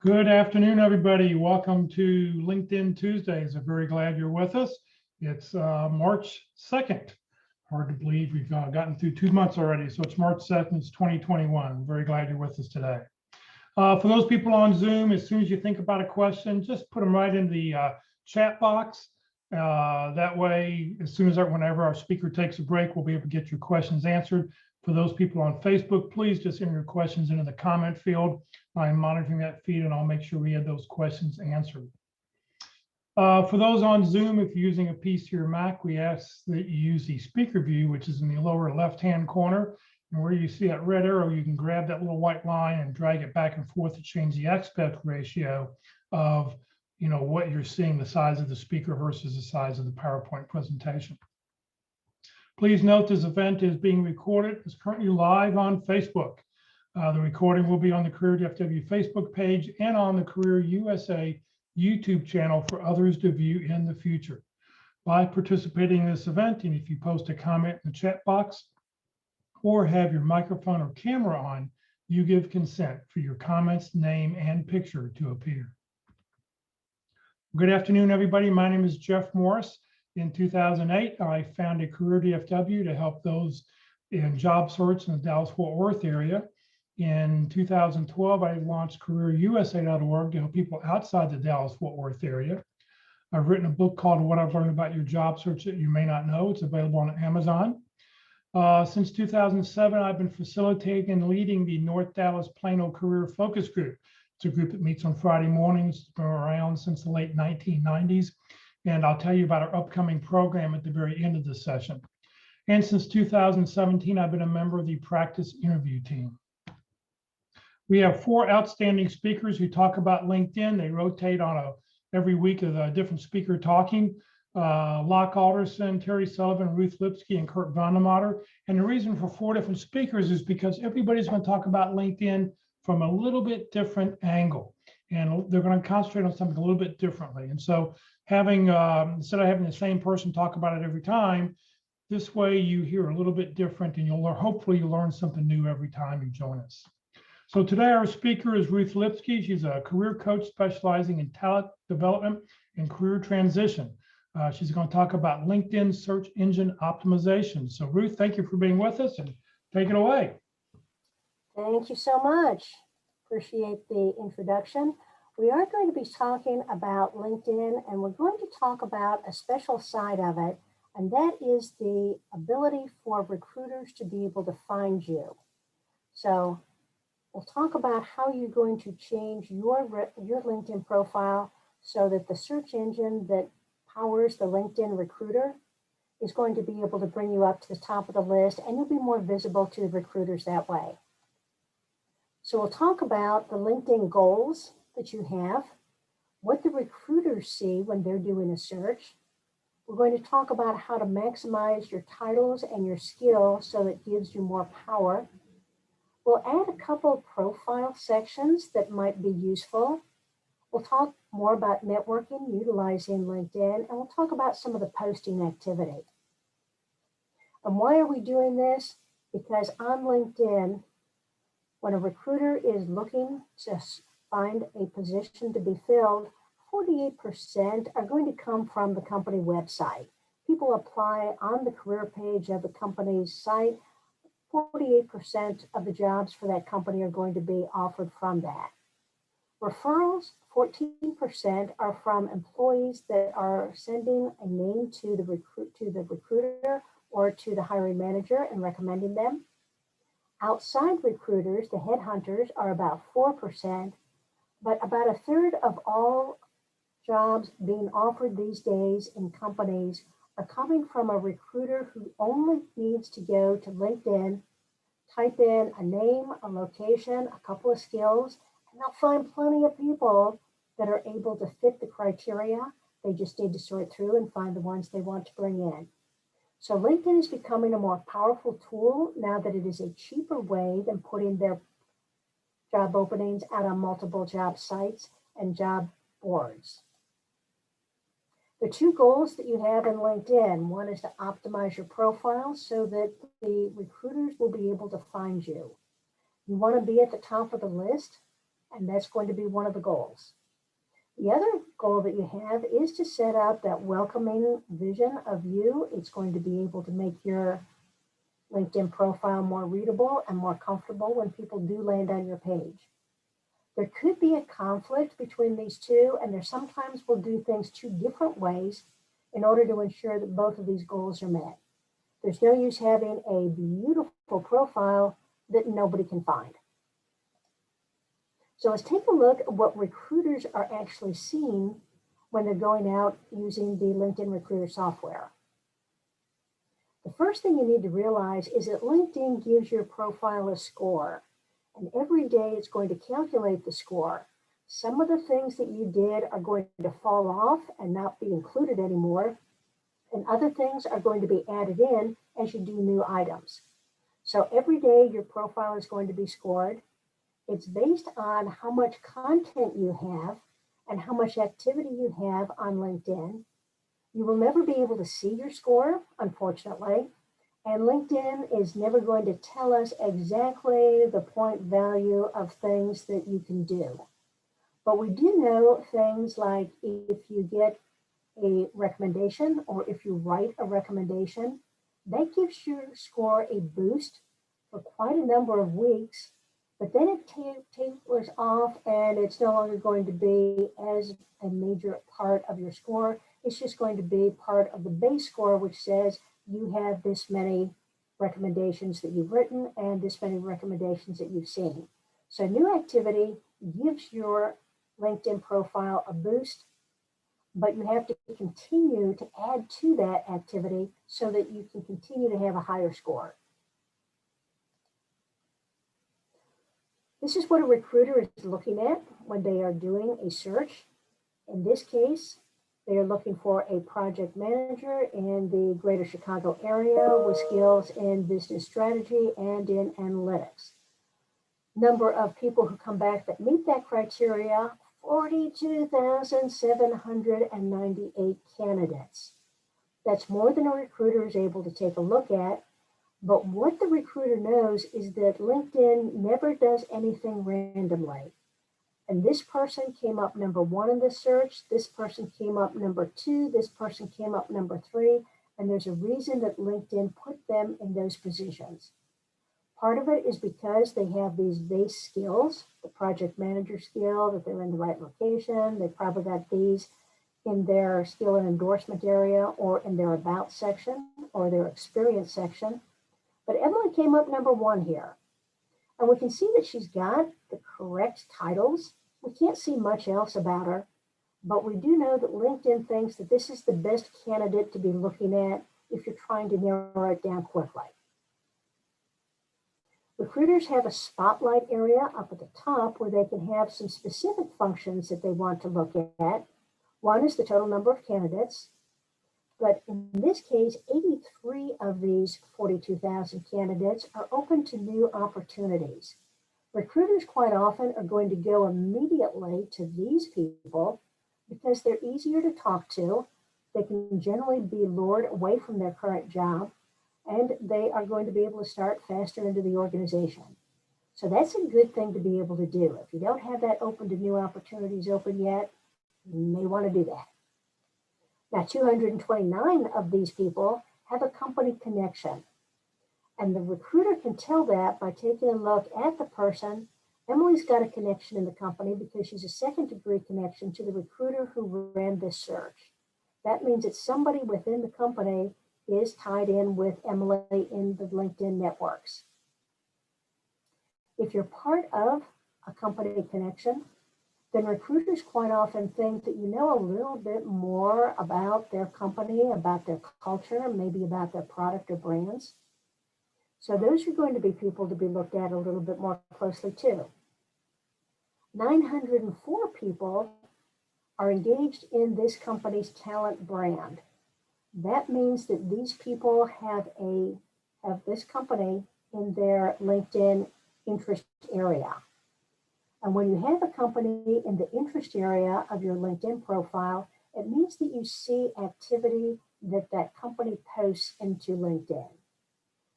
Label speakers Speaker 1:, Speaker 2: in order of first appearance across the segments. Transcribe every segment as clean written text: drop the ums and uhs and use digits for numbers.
Speaker 1: Good afternoon, everybody. Welcome to LinkedIn Tuesdays. I'm very glad you're with us. It's March 2nd. Hard to believe we've gotten through 2 months already. So it's March 2nd, it's 2021. I'm very glad you're with us today. For those people on Zoom, as soon as you think about a question, just put them right in the chat box. That way, as soon as whenever our speaker takes a break, we'll be able to get your questions answered. For those people on Facebook, please just enter your questions into the comment field. I'm monitoring that feed and I'll make sure we have those questions answered. For those on Zoom, if you're using a PC or Mac, we ask that you use the speaker view, which is in the lower left-hand corner. And where you see that red arrow, you can grab that little white line and drag it back and forth to change the aspect ratio of what you're seeing, the size of the speaker versus the size of the PowerPoint presentation. Please note this event is being recorded. It's currently live on Facebook. The recording will be on the Career DFW Facebook page and on the Career USA YouTube channel for others to view in the future. By participating in this event, and if you post a comment in the chat box or have your microphone or camera on, you give consent for your comments, name, and picture to appear. Good afternoon, everybody. My name is Jeff Morris. In 2008, I founded Career DFW to help those in job search in the Dallas-Fort Worth area. In 2012, I launched CareerUSA.org to help people outside the Dallas-Fort Worth area. I've written a book called What I've Learned About Your Job Search That You May Not Know. It's available on Amazon. Since 2007, I've been facilitating and leading the North Dallas Plano Career Focus Group. It's a group that meets on Friday mornings. It's been around since the late 1990s. And I'll tell you about our upcoming program at the very end of this session. And since 2017, I've been a member of the practice interview team. We have 4 outstanding speakers who talk about LinkedIn. They rotate on every week of a different speaker talking. Locke Alderson, Terry Sullivan, Ruth Lipsky, and Kurt Vandemotter. And the reason for 4 different speakers is because everybody's going to talk about LinkedIn from a little bit different angle. And they're going to concentrate on something a little bit differently. And so having, instead of having the same person talk about it every time, this way you hear a little bit different and hopefully you'll learn something new every time you join us. So today our speaker is Ruth Lipsky. She's a career coach specializing in talent development and career transition. She's going to talk about LinkedIn search engine optimization. So Ruth, thank you for being with us and take it away.
Speaker 2: Thank you so much. Appreciate the introduction. We are going to be talking about LinkedIn, and we're going to talk about a special side of it, and that is the ability for recruiters to be able to find you. So we'll talk about how you're going to change your LinkedIn profile so that the search engine that powers the LinkedIn recruiter is going to be able to bring you up to the top of the list, and you'll be more visible to the recruiters that way. So we'll talk about the LinkedIn goals that you have, what the recruiters see when they're doing a search. We're going to talk about how to maximize your titles and your skills so that it gives you more power. We'll add a couple of profile sections that might be useful. We'll talk more about networking, utilizing LinkedIn, and we'll talk about some of the posting activity. And why are we doing this? Because on LinkedIn, when a recruiter is looking to find a position to be filled, 48% are going to come from the company website. People apply on the career page of the company's site. 48% of the jobs for that company are going to be offered from that. Referrals, 14% are from employees that are sending a name to the recruiter or to the hiring manager and recommending them. Outside recruiters, the headhunters, are about 4%, but about a third of all jobs being offered these days in companies are coming from a recruiter who only needs to go to LinkedIn, type in a name, a location, a couple of skills, and they'll find plenty of people that are able to fit the criteria. They just need to sort through and find the ones they want to bring in. So LinkedIn is becoming a more powerful tool now that it is a cheaper way than putting their job openings out on multiple job sites and job boards. The 2 goals that you have in LinkedIn, one is to optimize your profile so that the recruiters will be able to find you. You want to be at the top of the list, and that's going to be one of the goals. The other goal that you have is to set up that welcoming vision of you. It's going to be able to make your LinkedIn profile more readable and more comfortable when people do land on your page. There could be a conflict between these two, and there sometimes will do things two different ways in order to ensure that both of these goals are met. There's no use having a beautiful profile that nobody can find. So let's take a look at what recruiters are actually seeing when they're going out using the LinkedIn Recruiter software. The first thing you need to realize is that LinkedIn gives your profile a score, and every day it's going to calculate the score. Some of the things that you did are going to fall off and not be included anymore, and other things are going to be added in as you do new items. So every day your profile is going to be scored. It's based on how much content you have and how much activity you have on LinkedIn. You will never be able to see your score, unfortunately, and LinkedIn is never going to tell us exactly the point value of things that you can do. But we do know things like if you get a recommendation or if you write a recommendation, that gives your score a boost for quite a number of weeks, but then it tapers off and it's no longer going to be as a major part of your score. It's just going to be part of the base score, which says you have this many recommendations that you've written and this many recommendations that you've seen. So new activity gives your LinkedIn profile a boost, but you have to continue to add to that activity so that you can continue to have a higher score. This is what a recruiter is looking at when they are doing a search. In this case, they are looking for a project manager in the greater Chicago area with skills in business strategy and in analytics. Number of people who come back that meet that criteria, 42,798 candidates. That's more than a recruiter is able to take a look at. But what the recruiter knows is that LinkedIn never does anything randomly. And this person came up number 1 in the search, this person came up number 2, this person came up number 3, and there's a reason that LinkedIn put them in those positions. Part of it is because they have these base skills, the project manager skill, that they're in the right location. They probably got these in their skill and endorsement area or in their about section or their experience section. But Emily came up number 1 here. And we can see that she's got the correct titles. We can't see much else about her, but we do know that LinkedIn thinks that this is the best candidate to be looking at if you're trying to narrow it down quickly. Recruiters have a spotlight area up at the top where they can have some specific functions that they want to look at. One is the total number of candidates. But in this case, 83 of these 42,000 candidates are open to new opportunities. Recruiters quite often are going to go immediately to these people because they're easier to talk to. They can generally be lured away from their current job, and they are going to be able to start faster into the organization. So that's a good thing to be able to do. If you don't have that open to new opportunities open yet, you may want to do that. Now, 229 of these people have a company connection. And the recruiter can tell that by taking a look at the person. Emily's got a connection in the company because she's a second-degree connection to the recruiter who ran this search. That means that somebody within the company is tied in with Emily in the LinkedIn networks. If you're part of a company connection, then recruiters quite often think that you know a little bit more about their company, about their culture, maybe about their product or brands. So those are going to be people to be looked at a little bit more closely too. 904 people are engaged in this company's talent brand. That means that these people have this company in their LinkedIn interest area. And when you have a company in the interest area of your LinkedIn profile, it means that you see activity that that company posts into LinkedIn.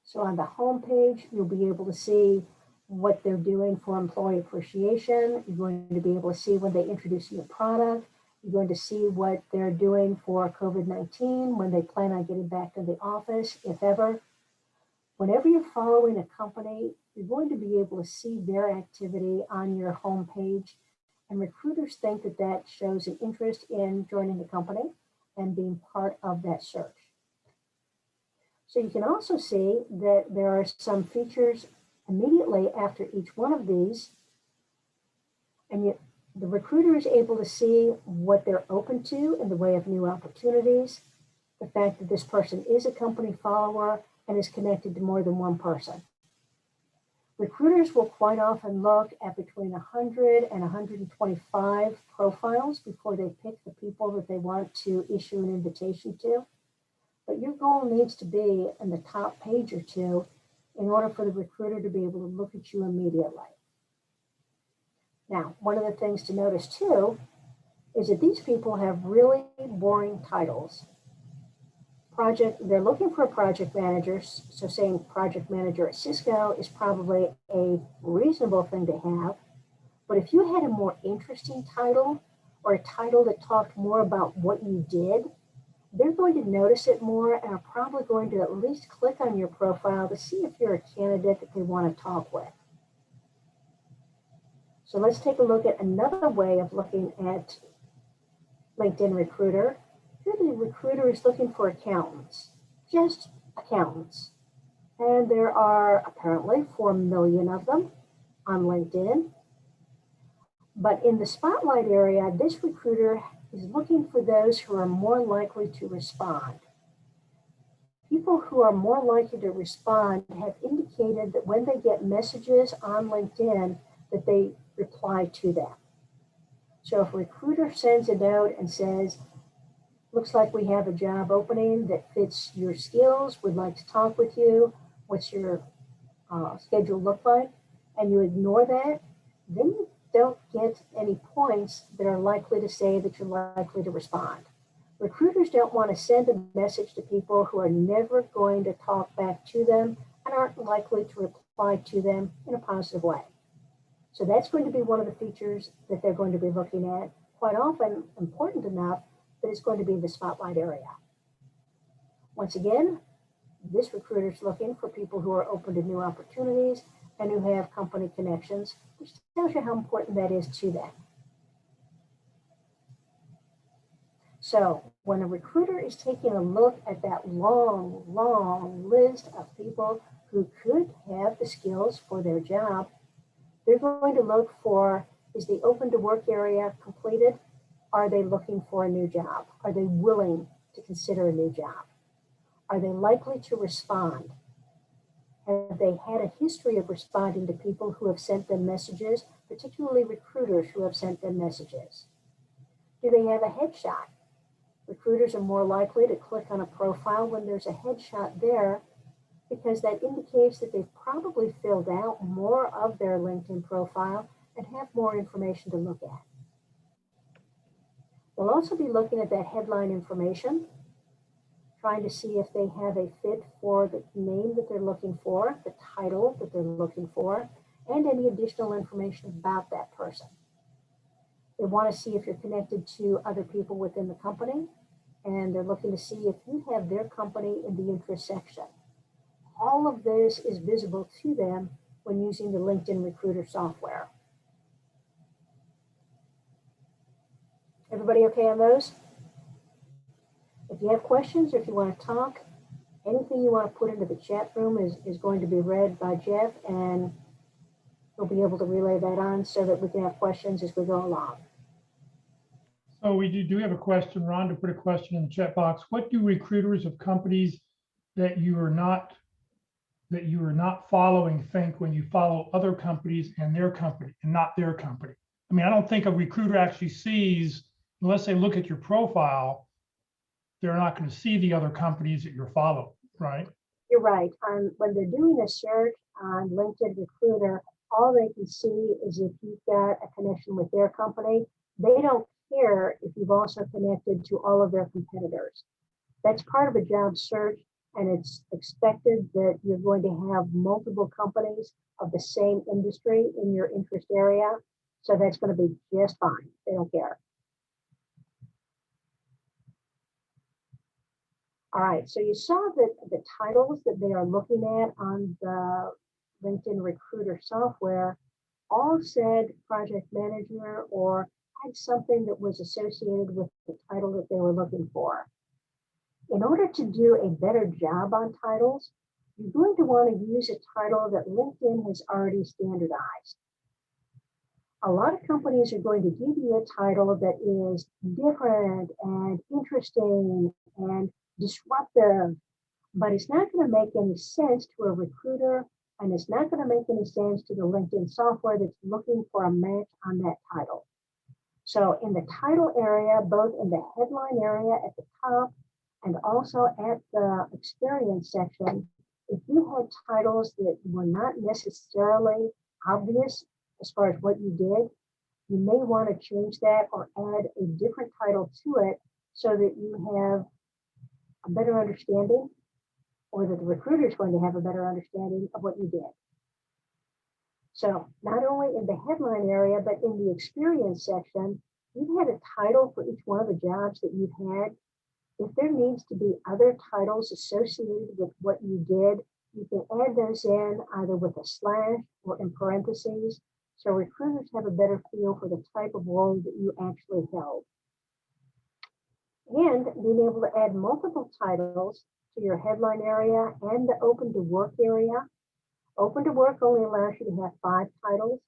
Speaker 2: So on the home page, you'll be able to see what they're doing for employee appreciation. You're going to be able to see when they introduce a new product. You're going to see what they're doing for COVID-19, when they plan on getting back to the office, if ever. Whenever you're following a company, you're going to be able to see their activity on your homepage. And recruiters think that that shows an interest in joining the company and being part of that search. So you can also see that there are some features immediately after each one of these, and the recruiter is able to see what they're open to in the way of new opportunities, the fact that this person is a company follower and is connected to more than one person. Recruiters will quite often look at between 100 and 125 profiles before they pick the people that they want to issue an invitation to. But your goal needs to be in the top page or two in order for the recruiter to be able to look at you immediately. Now, one of the things to notice too is that these people have really boring titles. They're looking for a project manager, so saying project manager at Cisco is probably a reasonable thing to have. But if you had a more interesting title or a title that talked more about what you did, they're going to notice it more and are probably going to at least click on your profile to see if you're a candidate that they want to talk with. So let's take a look at another way of looking at LinkedIn Recruiter. Here the recruiter is looking for accountants, just accountants. And there are apparently 4 million of them on LinkedIn. But in the spotlight area, this recruiter is looking for those who are more likely to respond. People who are more likely to respond have indicated that when they get messages on LinkedIn, that they reply to them. So if a recruiter sends a note and says, looks like we have a job opening that fits your skills, would like to talk with you, what's your schedule look like, and you ignore that, then you don't get any points that are likely to say that you're likely to respond. Recruiters don't want to send a message to people who are never going to talk back to them and aren't likely to reply to them in a positive way. So that's going to be one of the features that they're going to be looking at, quite often important enough that it's going to be in the spotlight area. Once again, this recruiter is looking for people who are open to new opportunities and who have company connections, which tells you how important that is to them. So when a recruiter is taking a look at that long list of people who could have the skills for their job, they're going to look for, is the open to work area completed? Are they looking for a new job? Are they willing to consider a new job? Are they likely to respond? Have they had a history of responding to people who have sent them messages, particularly recruiters who have sent them messages? Do they have a headshot? Recruiters are more likely to click on a profile when there's a headshot there because that indicates that they've probably filled out more of their LinkedIn profile and have more information to look at. We'll also be looking at that headline information, trying to see if they have a fit for the name that they're looking for, the title that they're looking for, and any additional information about that person. They want to see if you're connected to other people within the company, and they're looking to see if you have their company in the interest section. All of this is visible to them when using the LinkedIn Recruiter software. Everybody okay on those? If you have questions or if you want to talk, anything you want to put into the chat room is going to be read by Jeff, and we'll be able to relay that on so that we can have questions as we go along.
Speaker 1: So we do have a question. Rhonda put a question in the chat box. What do recruiters of companies that you are not following think when you follow other companies and their company and not their company? I mean, I don't think a recruiter actually sees, unless they look at your profile, they're not going to see the other companies that you're following, right?
Speaker 2: You're right. When they're doing a search on LinkedIn Recruiter, all they can see is if you've got a connection with their company. They don't care if you've also connected to all of their competitors. That's part of a job search and it's expected that you're going to have multiple companies of the same industry in your interest area. So that's going to be just fine. They don't care. All right, so you saw that the titles that they are looking at on the LinkedIn Recruiter software all said project manager or had something that was associated with the title that they were looking for. In order to do a better job on titles, you're going to want to use a title that LinkedIn has already standardized. A lot of companies are going to give you a title that is different and interesting and disruptive, but it's not going to make any sense to a recruiter, and it's not going to make any sense to the LinkedIn software that's looking for a match on that title. So in the title area, both in the headline area at the top and also at the experience section, if you had titles that were not necessarily obvious as far as what you did, you may want to change that or add a different title to it so that you have a better understanding, or that the recruiter is going to have a better understanding of what you did. So not only in the headline area, but in the experience section, you've had a title for each one of the jobs that you've had. If there needs to be other titles associated with what you did, you can add those in either with a slash or in parentheses, so recruiters have a better feel for the type of role that you actually held. And being able to add multiple titles to your headline area and the open to work area. Open to work only allows you to have 5 titles,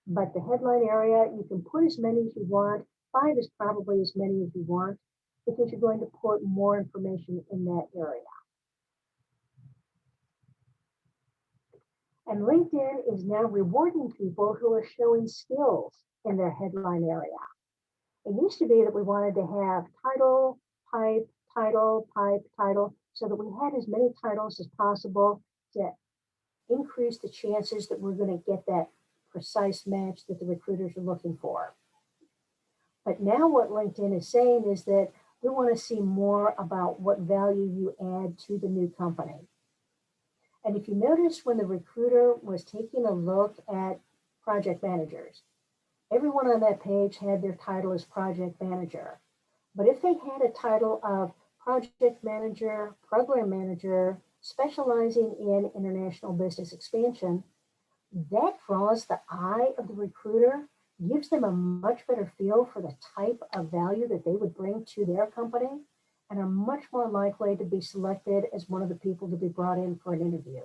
Speaker 2: but the headline area, you can put as many as you want. 5 is probably as many as you want because you're going to put more information in that area. And LinkedIn is now rewarding people who are showing skills in their headline area. It used to be that we wanted to have title, pipe, title, pipe, title, so that we had as many titles as possible to increase the chances that we're going to get that precise match that the recruiters are looking for. But now what LinkedIn is saying is that we want to see more about what value you add to the new company. And if you notice when the recruiter was taking a look at project managers, everyone on that page had their title as project manager. But if they had a title of project manager, program manager, specializing in international business expansion, that draws the eye of the recruiter, gives them a much better feel for the type of value that they would bring to their company, and are much more likely to be selected as one of the people to be brought in for an interview.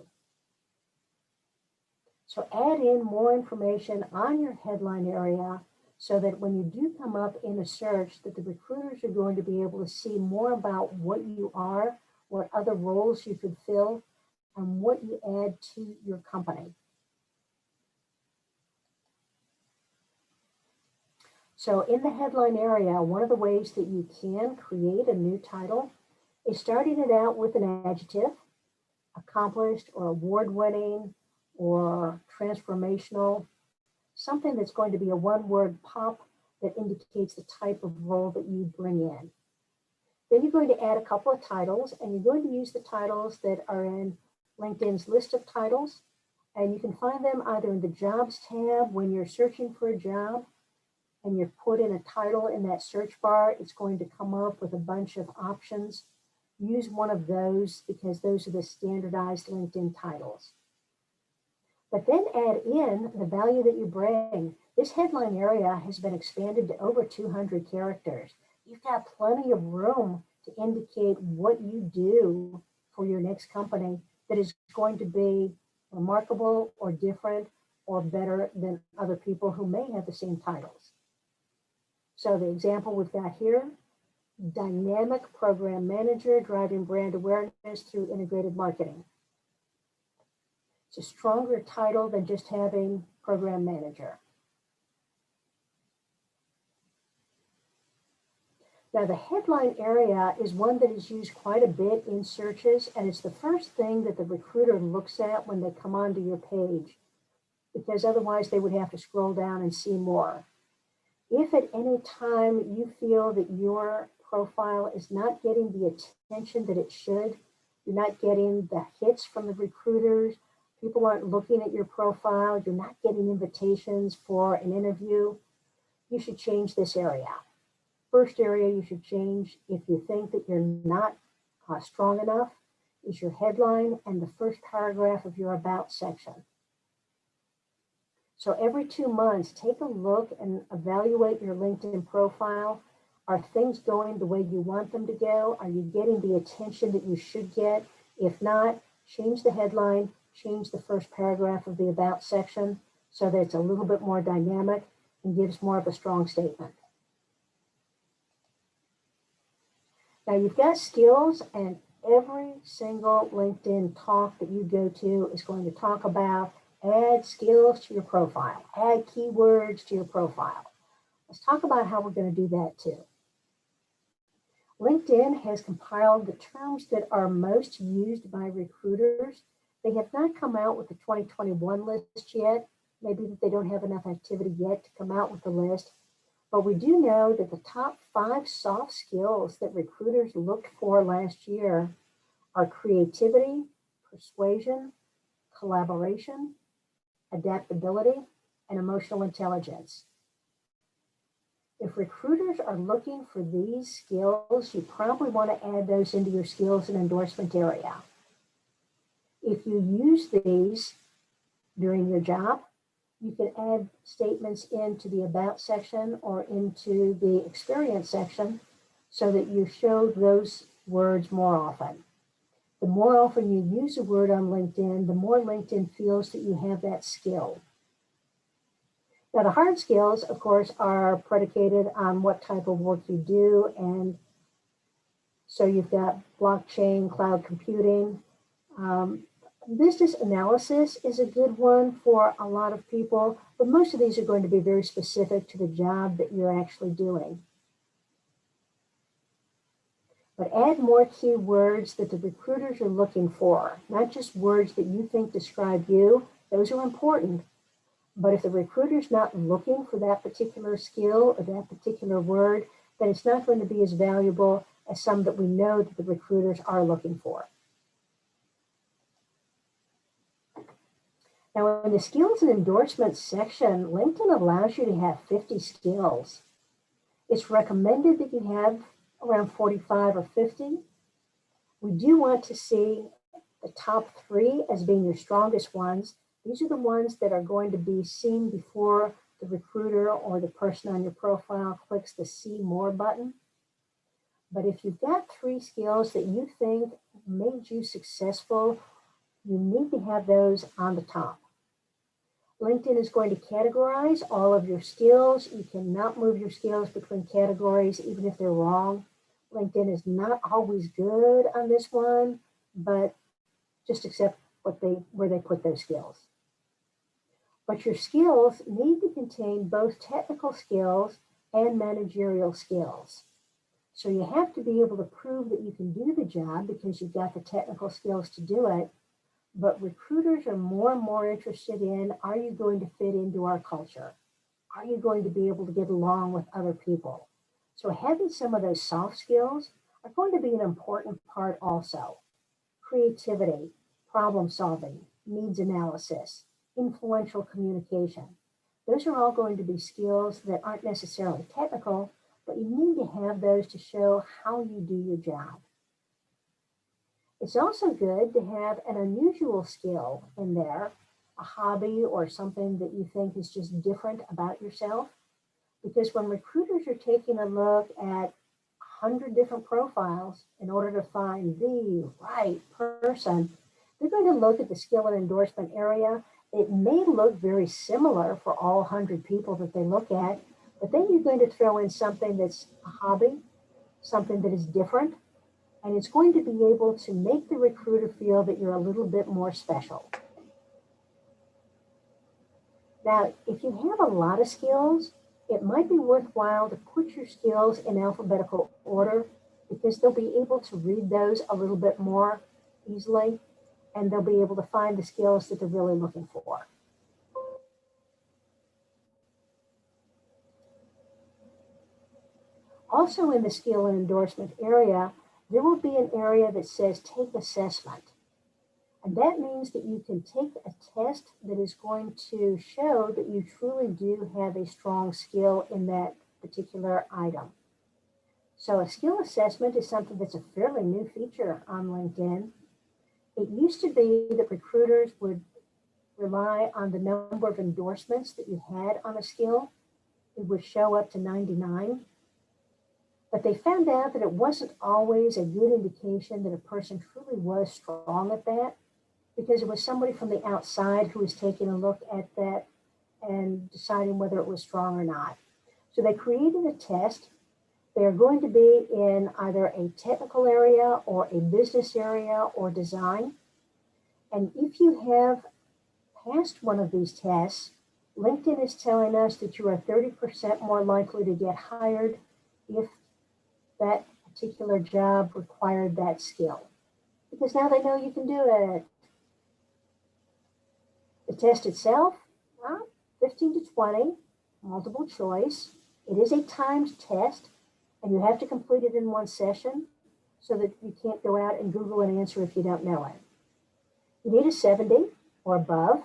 Speaker 2: So add in more information on your headline area so that when you do come up in a search, that the recruiters are going to be able to see more about what you are, what other roles you could fill, and what you add to your company. So in the headline area, one of the ways that you can create a new title is starting it out with an adjective, accomplished or award-winning or transformational, something that's going to be a one-word pop that indicates the type of role that you bring in. Then you're going to add a couple of titles, and you're going to use the titles that are in LinkedIn's list of titles, and you can find them either in the Jobs tab when you're searching for a job, and you put in a title in that search bar, it's going to come up with a bunch of options. Use one of those because those are the standardized LinkedIn titles. But then add in the value that you bring. This headline area has been expanded to over 200 characters. You've got plenty of room to indicate what you do for your next company that is going to be remarkable or different or better than other people who may have the same titles. So the example we've got here, dynamic program manager driving brand awareness through integrated marketing. It's a stronger title than just having program manager. Now the headline area is one that is used quite a bit in searches, and it's the first thing that the recruiter looks at when they come onto your page, because otherwise they would have to scroll down and see more. If at any time you feel that your profile is not getting the attention that it should, You're not getting the hits from the recruiters. People aren't looking at your profile. You're not getting invitations for an interview. You should change this area. First area you should change, if you think that you're not strong enough, is your headline and the first paragraph of your about section. So every 2 months, take a look and evaluate your LinkedIn profile. Are things going the way you want them to go? Are you getting the attention that you should get? If not, change the headline, change the first paragraph of the about section so that it's a little bit more dynamic and gives more of a strong statement. Now you've got skills, and every single LinkedIn talk that you go to is going to talk about add skills to your profile, add keywords to your profile. Let's talk about how we're going to do that too. LinkedIn has compiled the terms that are most used by recruiters. They have not come out with the 2021 list yet. Maybe that they don't have enough activity yet to come out with the list. But we do know that the top 5 soft skills that recruiters looked for last year are creativity, persuasion, collaboration, adaptability, and emotional intelligence. If recruiters are looking for these skills, you probably want to add those into your skills and endorsement area. If you use these during your job, you can add statements into the about section or into the experience section so that you show those words more often. The more often you use a word on LinkedIn, the more LinkedIn feels that you have that skill. Now, the hard skills, of course, are predicated on what type of work you do. And so you've got blockchain, cloud computing. Business analysis is a good one for a lot of people, but most of these are going to be very specific to the job that you're actually doing. But add more keywords that the recruiters are looking for, not just words that you think describe you. Those are important. But if the recruiter's not looking for that particular skill or that particular word, then it's not going to be as valuable as some that we know that the recruiters are looking for. Now, in the skills and endorsements section, LinkedIn allows you to have 50 skills. It's recommended that you have around 45 or 50. We do want to see the top 3 as being your strongest ones. These are the ones that are going to be seen before the recruiter or the person on your profile clicks the See More button. But if you've got 3 skills that you think made you successful, you need to have those on the top. LinkedIn is going to categorize all of your skills. You cannot move your skills between categories, even if they're wrong. LinkedIn is not always good on this one, but just accept where they put those skills. But your skills need to contain both technical skills and managerial skills. So you have to be able to prove that you can do the job because you've got the technical skills to do it. But recruiters are more and more interested in, are you going to fit into our culture? Are you going to be able to get along with other people? So having some of those soft skills are going to be an important part also. Creativity, problem solving, needs analysis, influential communication. Those are all going to be skills that aren't necessarily technical, but you need to have those to show how you do your job. It's also good to have an unusual skill in there, a hobby or something that you think is just different about yourself. Because when recruiters are taking a look at 100 different profiles in order to find the right person, they're going to look at the skill and endorsement area. It may look very similar for all 100 people that they look at, but then you're going to throw in something that's a hobby, something that is different, and it's going to be able to make the recruiter feel that you're a little bit more special. Now, if you have a lot of skills, it might be worthwhile to put your skills in alphabetical order because they'll be able to read those a little bit more easily, and they'll be able to find the skills that they're really looking for. Also in the skill and endorsement area, there will be an area that says take assessment. And that means that you can take a test that is going to show that you truly do have a strong skill in that particular item. So a skill assessment is something that's a fairly new feature on LinkedIn. It used to be that recruiters would rely on the number of endorsements that you had on a skill. It would show up to 99. But they found out that it wasn't always a good indication that a person truly was strong at that, because it was somebody from the outside who was taking a look at that and deciding whether it was strong or not. So they created a test. They're going to be in either a technical area or a business area or design. And if you have passed one of these tests, LinkedIn is telling us that you are 30% more likely to get hired if that particular job required that skill, because now they know you can do it. The test itself, 15 to 20, multiple choice. It is a timed test, and you have to complete it in one session so that you can't go out and Google an answer if you don't know it. You need a 70 or above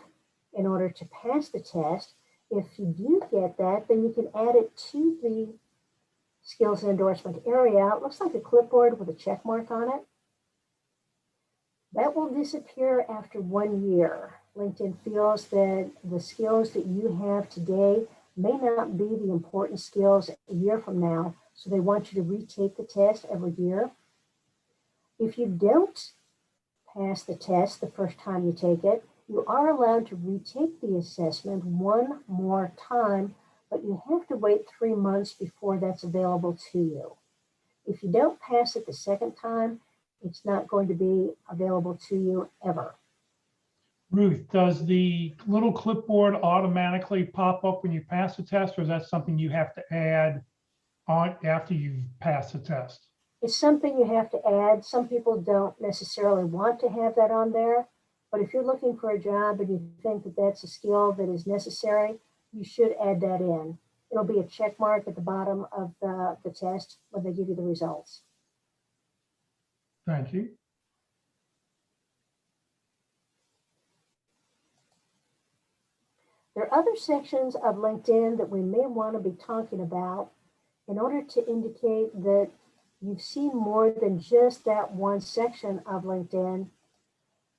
Speaker 2: in order to pass the test. If you do get that, then you can add it to the skills and endorsement area. It looks like a clipboard with a check mark on it. That will disappear after 1 year. LinkedIn feels that the skills that you have today may not be the important skills a year from now, so they want you to retake the test every year. If you don't pass the test the first time you take it, you are allowed to retake the assessment one more time, but you have to wait 3 months before that's available to you. If you don't pass it the second time, it's not going to be available to you ever.
Speaker 1: Ruth, does the little clipboard automatically pop up when you pass the test, or is that something you have to add on after you've passed the test?
Speaker 2: It's something you have to add. Some people don't necessarily want to have that on there, but if you're looking for a job and you think that that's a skill that is necessary, you should add that in. It'll be a check mark at the bottom of the test when they give you the results.
Speaker 1: Thank you.
Speaker 2: There are other sections of LinkedIn that we may want to be talking about in order to indicate that you've seen more than just that one section of LinkedIn.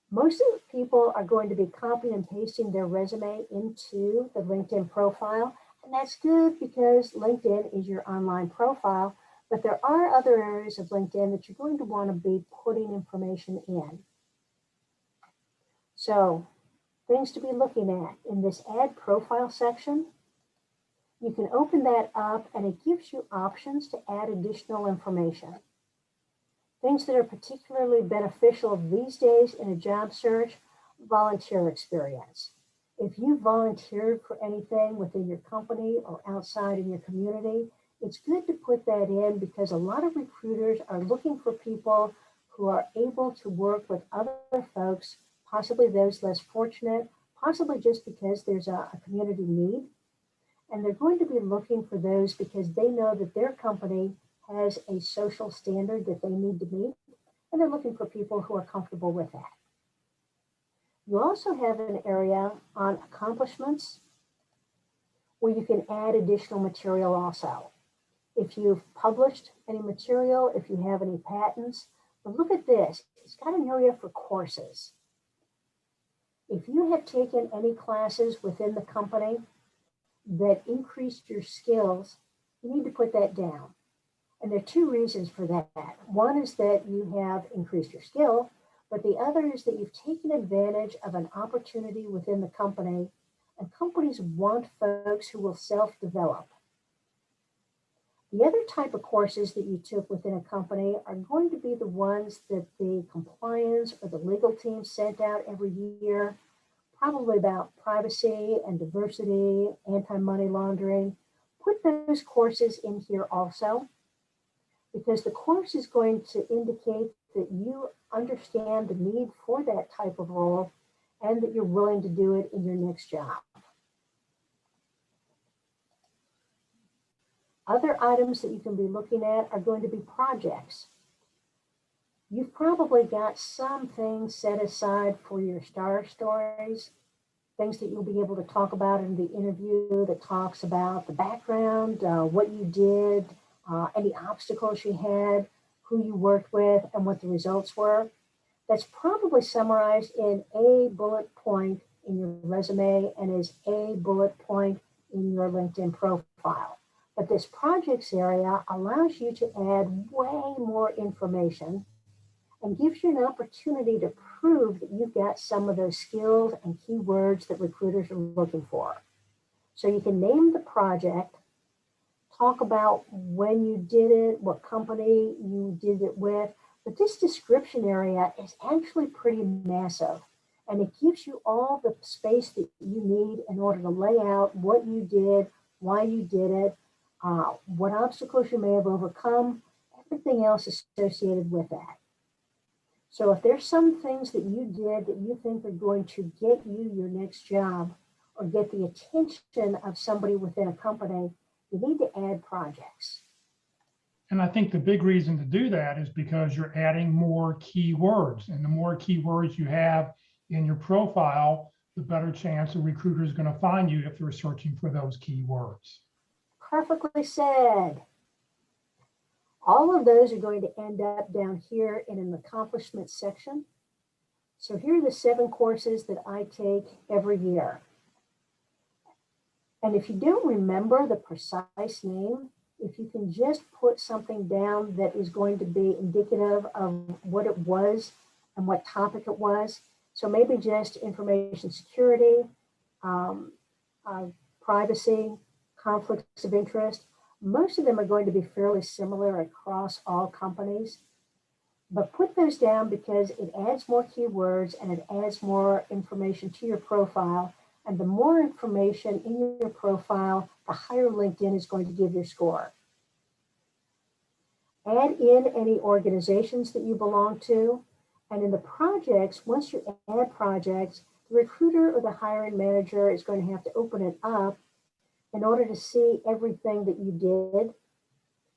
Speaker 2: Most of the people are going to be copying and pasting their resume into the LinkedIn profile, and that's good because LinkedIn is your online profile, but there are other areas of LinkedIn that you're going to want to be putting information in. So, things to be looking at in this add profile section. You can open that up and it gives you options to add additional information. Things that are particularly beneficial these days in a job search: volunteer experience. If you volunteered for anything within your company or outside in your community, it's good to put that in because a lot of recruiters are looking for people who are able to work with other folks, possibly those less fortunate, possibly just because there's a community need. And they're going to be looking for those because they know that their company has a social standard that they need to meet, and they're looking for people who are comfortable with that. You also have an area on accomplishments where you can add additional material also. If you've published any material, if you have any patents, but look at this, it's got an area for courses. If you have taken any classes within the company that increased your skills, you need to put that down. And there are two reasons for that. One is that you have increased your skill, but the other is that you've taken advantage of an opportunity within the company, and companies want folks who will self-develop. The other type of courses that you took within a company are going to be the ones that the compliance or the legal team sent out every year, probably about privacy and diversity, anti-money laundering. Put those courses in here also, because the course is going to indicate that you understand the need for that type of role and that you're willing to do it in your next job. Other items that you can be looking at are going to be projects. You've probably got some things set aside for your star stories, things that you'll be able to talk about in the interview that talks about the background, what you did, any obstacles you had, who you worked with, and what the results were. That's probably summarized in a bullet point in your resume and is a bullet point in your LinkedIn profile. But this projects area allows you to add way more information and gives you an opportunity to prove that you've got some of those skills and keywords that recruiters are looking for. So you can name the project, talk about when you did it, what company you did it with, but this description area is actually pretty massive, and it gives you all the space that you need in order to lay out what you did, why you did it, what obstacles you may have overcome, everything else associated with that. So if there's some things that you did that you think are going to get you your next job or get the attention of somebody within a company, you need to add projects.
Speaker 1: And I think the big reason to do that is because you're adding more keywords. And the more keywords you have in your profile, the better chance a recruiter is going to find you if they're searching for those keywords.
Speaker 2: Perfectly said. All of those are going to end up down here in an accomplishments section. So here are the 7 courses that I take every year. And if you don't remember the precise name, if you can just put something down that is going to be indicative of what it was and what topic it was. So maybe just information security, privacy, conflicts of interest. Most of them are going to be fairly similar across all companies. But put those down because it adds more keywords and it adds more information to your profile. And the more information in your profile, the higher LinkedIn is going to give your score. Add in any organizations that you belong to. And in the projects, once you add projects, the recruiter or the hiring manager is going to have to open it up in order to see everything that you did,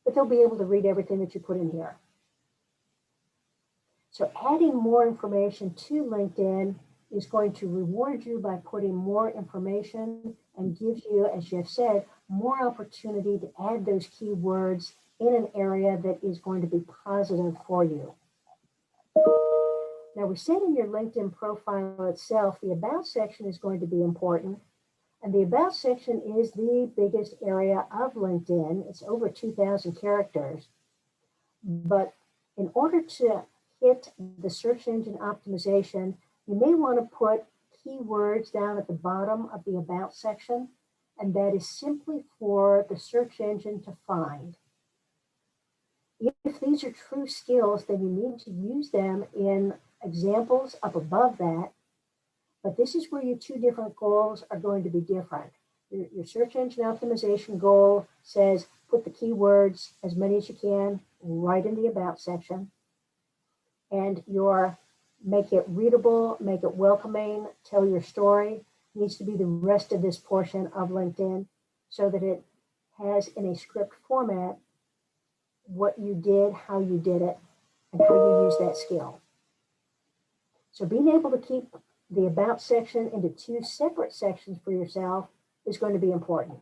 Speaker 2: but they'll be able to read everything that you put in here. So adding more information to LinkedIn is going to reward you by putting more information and gives you, as Jeff said, more opportunity to add those keywords in an area that is going to be positive for you. Now we said in your LinkedIn profile itself, the About section is going to be important. And the About section is the biggest area of LinkedIn. It's over 2,000 characters. But in order to hit the search engine optimization, you may want to put keywords down at the bottom of the About section, and that is simply for the search engine to find. If these are true skills, then you need to use them in examples up above that. But this is where your 2 different goals are going to be different. Your search engine optimization goal says put the keywords, as many as you can, right in the About section. And your make it readable, make it welcoming, tell your story needs to be the rest of this portion of LinkedIn so that it has in a script format what you did, how you did it, and how you use that skill. So being able to keep the About section into 2 separate sections for yourself is going to be important.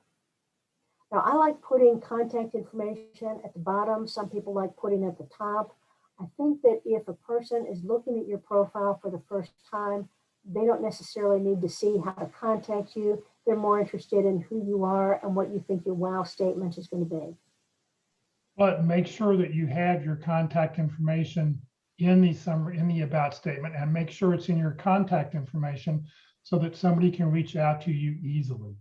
Speaker 2: Now, I like putting contact information at the bottom. Some people like putting it at the top. I think that if a person is looking at your profile for the first time, they don't necessarily need to see how to contact you. They're more interested in who you are and what you think your wow statement is going to be.
Speaker 1: But make sure that you have your contact information in the summary, in the About statement, and make sure it's in your contact information so that somebody can reach out to you easily.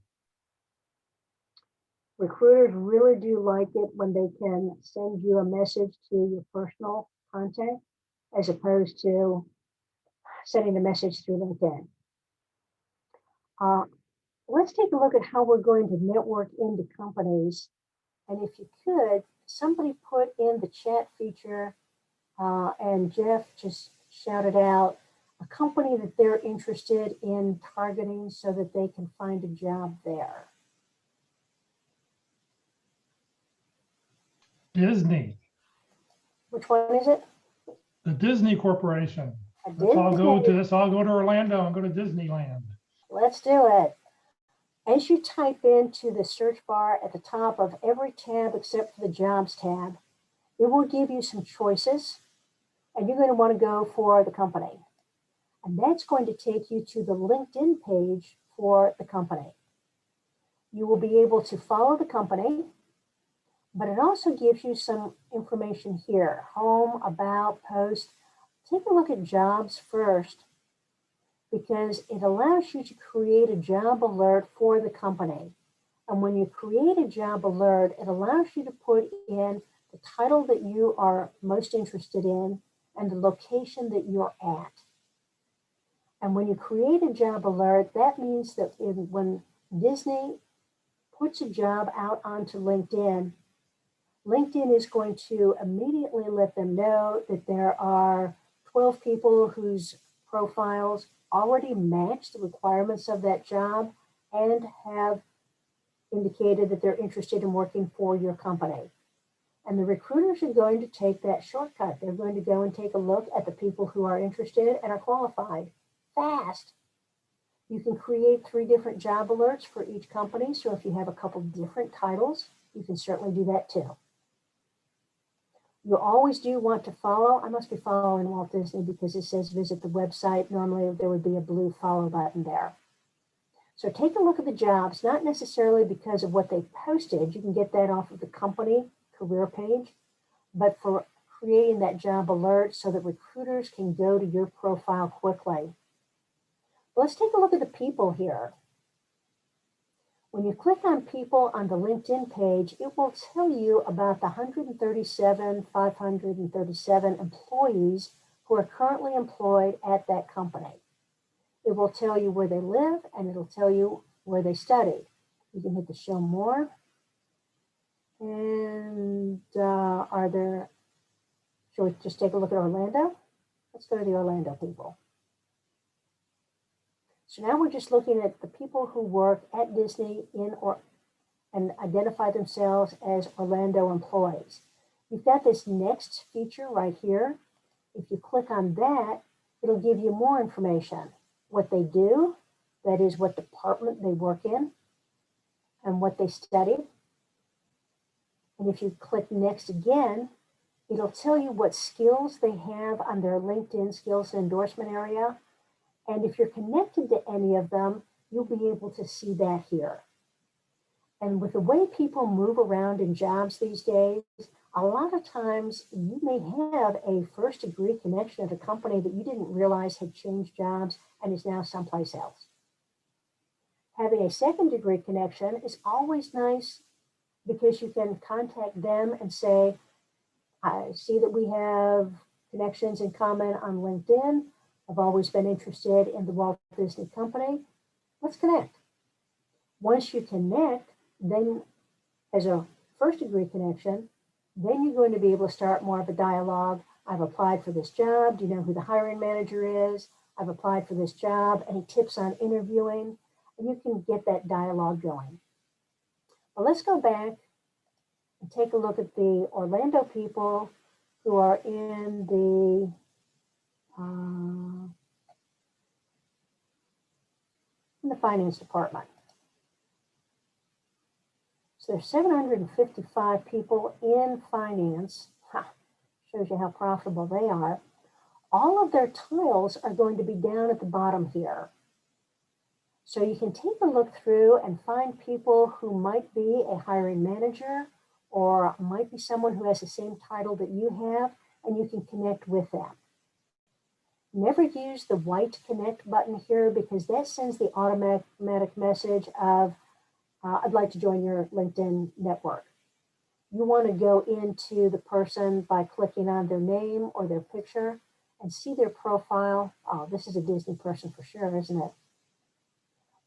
Speaker 2: Recruiters really do like it when they can send you a message to your personal contact as opposed to sending a message through LinkedIn. Let's take a look at how we're going to network into companies. And if you could, somebody put in the chat feature, and Jeff just shouted out a company that they're interested in targeting so that they can find a job there.
Speaker 1: Disney.
Speaker 2: Which one is it?
Speaker 1: The Disney Corporation.
Speaker 2: A
Speaker 1: Let's all go
Speaker 2: Disney.
Speaker 1: to Orlando and go to Disneyland.
Speaker 2: Let's do it. As you type into the search bar at the top of every tab except for the Jobs tab, it will give you some choices, and you're going to want to go for the company. And that's going to take you to the LinkedIn page for the company. You will be able to follow the company, but it also gives you some information here: home, about, post. Take a look at jobs first, because it allows you to create a job alert for the company. And when you create a job alert, it allows you to put in the title that you are most interested in and the location that you're at. And when you create a job alert, that means that when Disney puts a job out onto LinkedIn, LinkedIn is going to immediately let them know that there are 12 people whose profiles already match the requirements of that job and have indicated that they're interested in working for your company. And the recruiters are going to take that shortcut. They're going to go and take a look at the people who are interested and are qualified fast. You can create 3 different job alerts for each company. So if you have a couple different titles, you can certainly do that too. You always do want to follow. I must be following Walt Disney because it says visit the website. Normally there would be a blue follow button there. So take a look at the jobs, not necessarily because of what they posted. You can get that off of the company career page, but for creating that job alert so that recruiters can go to your profile quickly. Let's take a look at the people here. When you click on people on the LinkedIn page, it will tell you about the 537 employees who are currently employed at that company. It will tell you where they live and it'll tell you where they studied. You can hit the show more. And shall we just take a look at Orlando? Let's go to the Orlando people. So now we're just looking at the people who work at Disney and identify themselves as Orlando employees. You've got this next feature right here. If you click on that, it'll give you more information. What they do, that is what department they work in, and what they studied. And if you click next again, it'll tell you what skills they have on their LinkedIn skills and endorsement area. And if you're connected to any of them, you'll be able to see that here. And with the way people move around in jobs these days, a lot of times you may have a first degree connection at a company that you didn't realize had changed jobs and is now someplace else. Having a second degree connection is always nice because you can contact them and say, I see that we have connections in common on LinkedIn. I've always been interested in the Walt Disney Company. Let's connect. Once you connect, then as a first degree connection, then you're going to be able to start more of a dialogue. I've applied for this job. Do you know who the hiring manager is? I've applied for this job. Any tips on interviewing? And you can get that dialogue going. But let's go back and take a look at the Orlando people who are in the finance department. So there's 755 people in finance. Shows you how profitable they are. All of their titles are going to be down at the bottom here. So you can take a look through and find people who might be a hiring manager or might be someone who has the same title that you have, and you can connect with them. Never use the white connect button here because that sends the automatic message of, I'd like to join your LinkedIn network. You want to go into the person by clicking on their name or their picture and see their profile. Oh, this is a Disney person for sure, isn't it?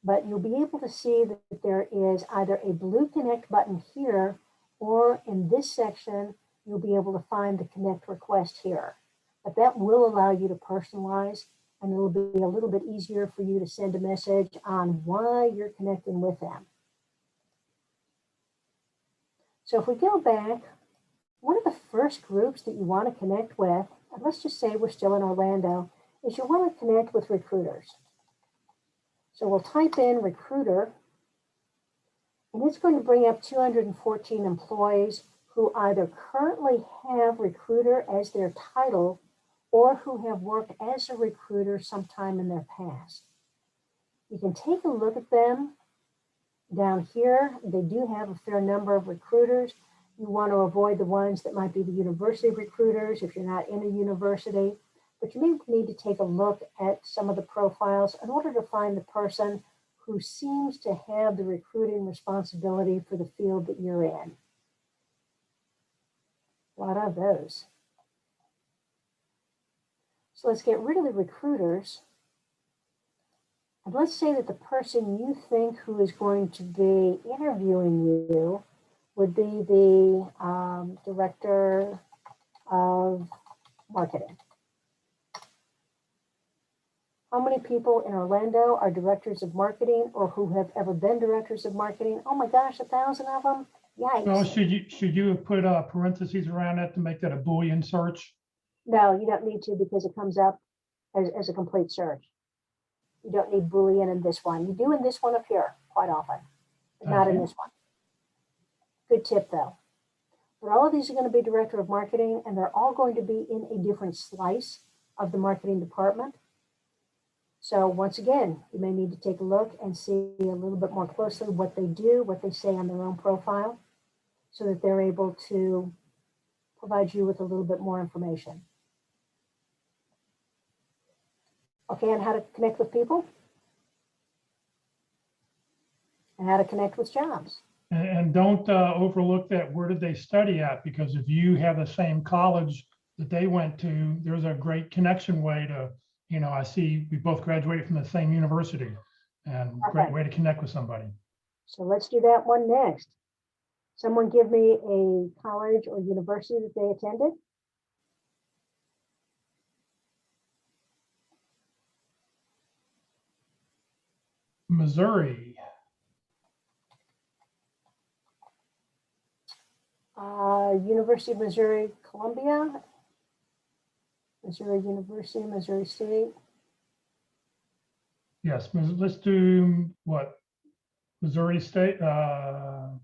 Speaker 2: But you'll be able to see that there is either a blue connect button here, or in this section, you'll be able to find the connect request here. But that will allow you to personalize, and it'll be a little bit easier for you to send a message on why you're connecting with them. So if we go back, one of the first groups that you want to connect with and let's just say we're still in Orlando, is you want to connect with recruiters. So we'll type in recruiter, and it's going to bring up 214 employees who either currently have recruiter as their title or who have worked as a recruiter sometime in their past. You can take a look at them down here. They do have a fair number of recruiters. You want to avoid the ones that might be the university recruiters if you're not in a university, but you may need to take a look at some of the profiles in order to find the person who seems to have the recruiting responsibility for the field that you're in. A lot of those. So let's get rid of the recruiters. And let's say that the person you think who is going to be interviewing you would be the director of marketing. How many people in Orlando are directors of marketing or who have ever been directors of marketing? Oh my gosh, 1,000 of them? Yikes.
Speaker 1: Well, should you have put parentheses around that to make that a Boolean search?
Speaker 2: No, you don't need to because it comes up as a complete search. You don't need Boolean in this one. You do in this one up here quite often, but not in this one. Good tip though. But all of these are going to be director of marketing, and they're all going to be in a different slice of the marketing department. So once again, you may need to take a look and see a little bit more closely what they do, what they say on their own profile, so that they're able to provide you with a little bit more information. Okay, and how to connect with people and how to connect with jobs.
Speaker 1: And don't overlook that, where did they study at? Because if you have the same college that they went to, there's a great connection way to, I see we both graduated from the same university, and great way to connect with somebody.
Speaker 2: So let's do that one next. Someone give me a college or university that they attended.
Speaker 1: Missouri.
Speaker 2: University of Missouri, Columbia, Missouri University, Missouri State.
Speaker 1: Yes, let's do what? Missouri State. Well,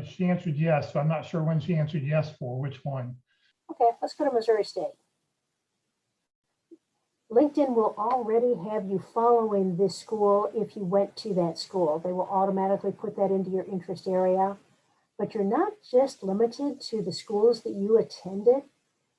Speaker 1: she answered yes, so I'm not sure when she answered yes for which one.
Speaker 2: Okay, let's go to Missouri State. LinkedIn will already have you following this school if you went to that school. They will automatically put that into your interest area. But you're not just limited to the schools that you attended.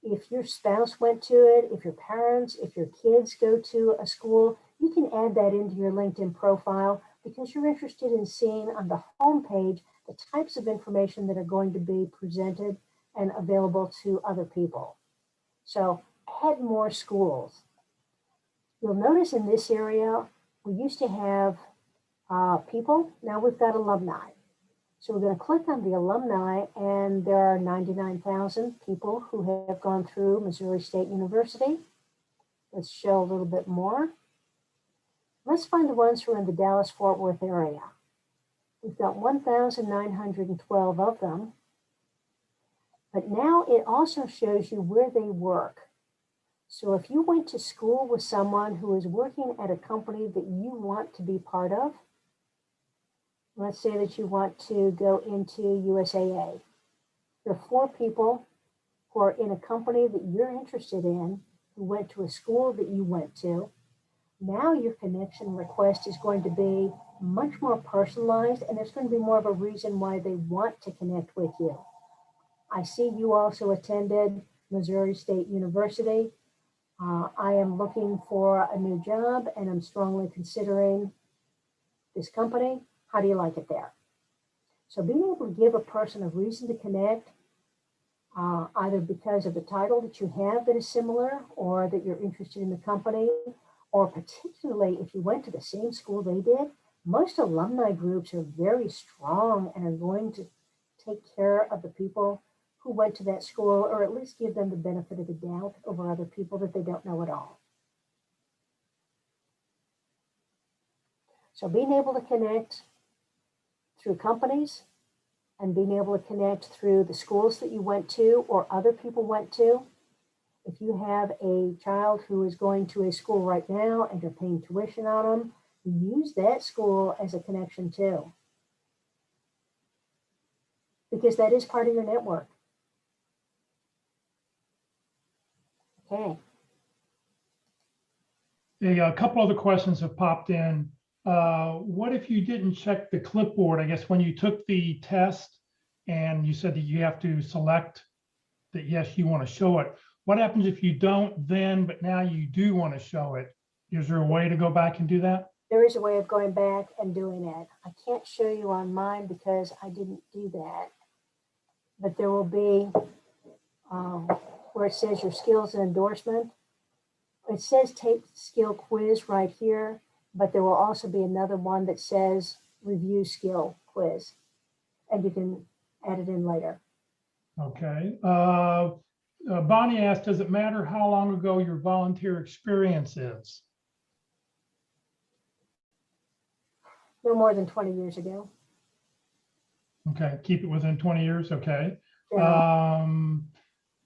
Speaker 2: If your spouse went to it, if your parents, if your kids go to a school, you can add that into your LinkedIn profile because you're interested in seeing on the homepage the types of information that are going to be presented and available to other people. So add more schools. You'll notice in this area, we used to have people, now we've got alumni. So we're going to click on the alumni, and there are 99,000 people who have gone through Missouri State University. Let's show a little bit more. Let's find the ones who are in the Dallas-Fort Worth area. We've got 1,912 of them. But now it also shows you where they work. So if you went to school with someone who is working at a company that you want to be part of, let's say that you want to go into USAA. There are 4 people who are in a company that you're interested in, who went to a school that you went to. Now your connection request is going to be much more personalized, and there's going to be more of a reason why they want to connect with you. I see you also attended Missouri State University. I am looking for a new job, and I'm strongly considering this company. How do you like it there? So being able to give a person a reason to connect, either because of the title that you have that is similar, or that you're interested in the company, or particularly if you went to the same school they did, most alumni groups are very strong and are going to take care of the people who went to that school, or at least give them the benefit of the doubt over other people that they don't know at all. So being able to connect through companies and being able to connect through the schools that you went to or other people went to If you have a child who is going to a school right now and you're paying tuition on them, use that school as a connection too, because that is part of your network. Okay.
Speaker 1: A couple other questions have popped in. What if you didn't check the clipboard? I guess when you took the test and you said that you have to select that, yes, you want to show it. What happens if you don't then, but now you do want to show it? Is there a way to go back and do that?
Speaker 2: There is a way of going back and doing it. I can't show you on mine because I didn't do that. But there will be where it says your skills and endorsement. It says take skill quiz right here, but there will also be another one that says review skill quiz, and you can add it in later.
Speaker 1: Okay. Bonnie asked, does it matter how long ago your volunteer experience is?
Speaker 2: No more than 20 years ago.
Speaker 1: Okay, keep it within 20 years. Okay.
Speaker 2: Yeah.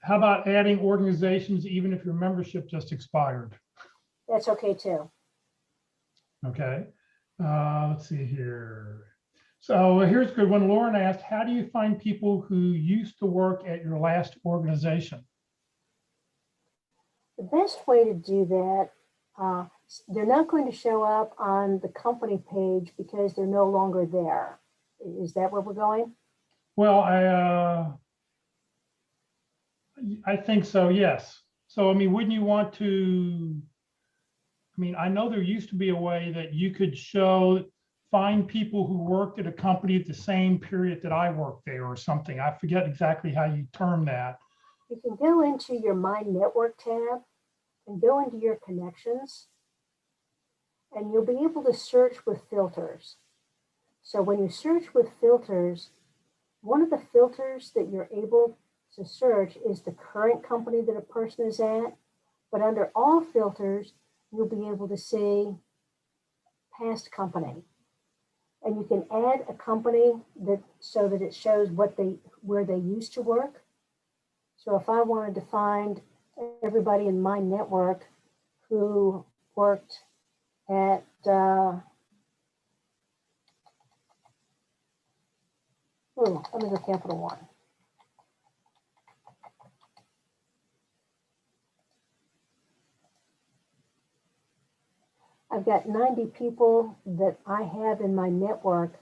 Speaker 1: How about adding organizations even if your membership just expired?
Speaker 2: That's okay too.
Speaker 1: Okay. Let's see here. So here's a good one. Lauren asked, how do you find people who used to work at your last organization?
Speaker 2: The best way to do that, they're not going to show up on the company page because they're no longer there. Is that where we're going?
Speaker 1: Well, I think so, yes. So, I mean, wouldn't you want to, I mean, I know there used to be a way that you could find people who worked at a company at the same period that I worked there or something. I forget exactly how you term that.
Speaker 2: You can go into your My Network tab and go into your connections, and you'll be able to search with filters. So when you search with filters, one of the filters that you're able to search is the current company that a person is at, but under all filters, you'll be able to see past company. And you can add a company so that it shows where they used to work. So if I wanted to find everybody in my network who worked at let me go Capital One. I've got 90 people that I have in my network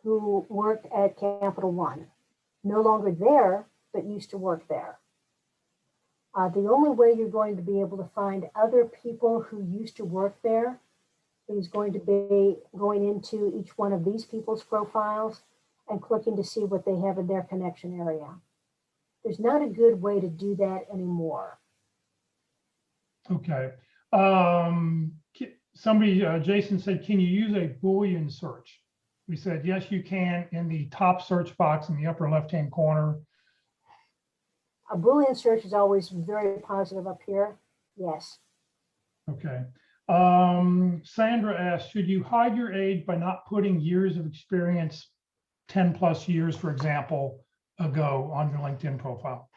Speaker 2: who worked at Capital One. No longer there, but used to work there. The only way you're going to be able to find other people who used to work there is going to be going into each one of these people's profiles and clicking to see what they have in their connection area. There's not a good way to do that anymore.
Speaker 1: Okay. Jason said, can you use a Boolean search? We said, yes, you can in the top search box in the upper left-hand corner.
Speaker 2: A Boolean search is always very positive up here. Yes.
Speaker 1: Okay. Sandra asked, should you hide your age by not putting years of experience, 10 plus years, for example, ago on your LinkedIn profile?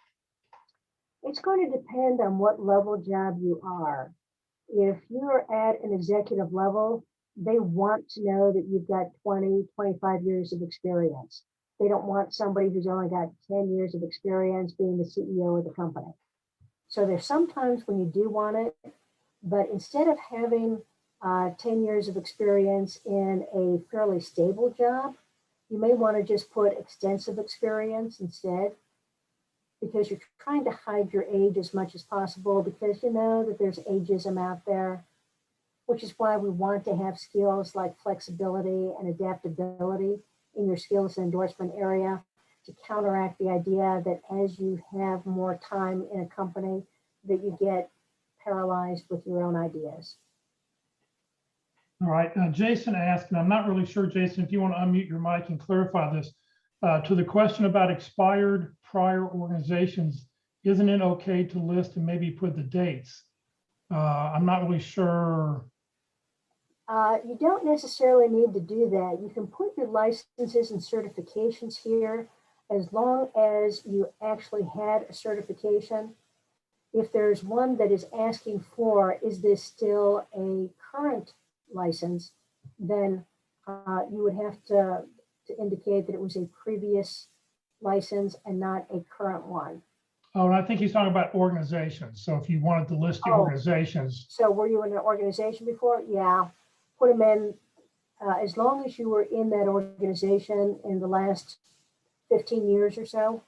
Speaker 2: It's going to depend on what level job you are. If you're at an executive level, they want to know that you've got 20, 25 years of experience. They don't want somebody who's only got 10 years of experience being the CEO of the company. So there's sometimes when you do want it, but instead of having 10 years of experience in a fairly stable job, you may want to just put extensive experience instead, because you're trying to hide your age as much as possible, because you know that there's ageism out there, which is why we want to have skills like flexibility and adaptability in your skills and endorsement area to counteract the idea that as you have more time in a company that you get paralyzed with your own ideas.
Speaker 1: All right, Jason asked, and I'm not really sure, Jason, if you want to unmute your mic and clarify this, to the question about expired prior organizations, isn't it okay to list and maybe put the dates? I'm not really sure.
Speaker 2: You don't necessarily need to do that. You can put your licenses and certifications here as long as you actually had a certification. If there's one that is asking for, is this still a current license, then you would have to indicate that it was a previous license and not a current one.
Speaker 1: Oh, and I think he's talking about organizations. So if you wanted to list the
Speaker 2: Oh.
Speaker 1: organizations,
Speaker 2: So were you in an organization before? Yeah, put them in, as long as you were in that organization in the last 15 years or so,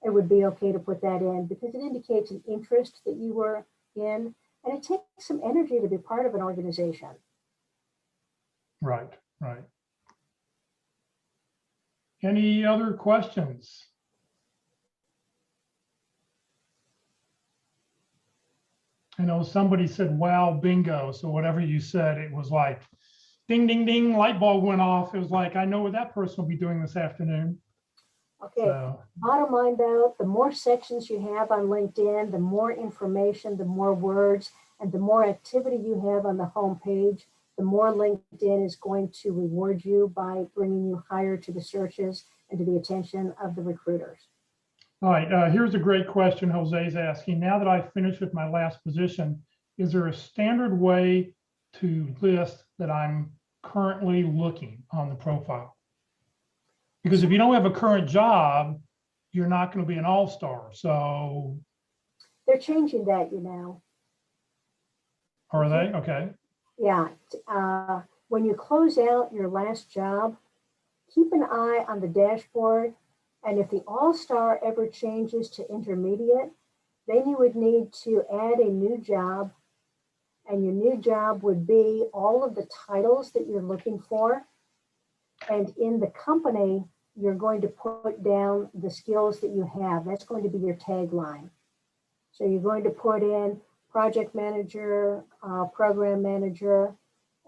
Speaker 2: it would be okay to put that in because it indicates an interest that you were in, and it takes some energy to be part of an organization.
Speaker 1: right, right. Any other questions? I know somebody said, wow, bingo. So whatever you said, it was like, ding, ding, ding, light bulb went off. It was like, I know what that person will be doing this afternoon.
Speaker 2: Okay,
Speaker 1: So,
Speaker 2: bottom line though, the more sections you have on LinkedIn, the more information, the more words, and the more activity you have on the home page, the more LinkedIn is going to reward you by bringing you higher to the searches and to the attention of the recruiters.
Speaker 1: all right, here's a great question Jose's asking. Now that I've finished with my last position, is there a standard way to list that I'm currently looking on the profile? Because if you don't have a current job, you're not going to be an all-star. So
Speaker 2: They're changing that, you know.
Speaker 1: are they? Okay.
Speaker 2: Yeah, when you close out your last job, keep an eye on the dashboard. And if the all-star ever changes to intermediate, then you would need to add a new job. And your new job would be all of the titles that you're looking for. And in the company, you're going to put down the skills that you have. That's going to be your tagline. So you're going to put in project manager, program manager,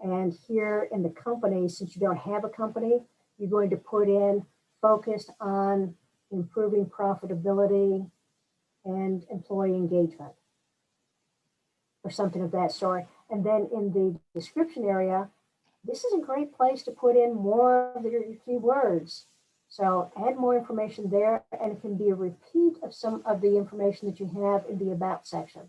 Speaker 2: and here in the company, since you don't have a company, you're going to put in focused on improving profitability and employee engagement or something of that sort. And then in the description area, this is a great place to put in more of your keywords. So add more information there, and it can be a repeat of some of the information that you have in the About section.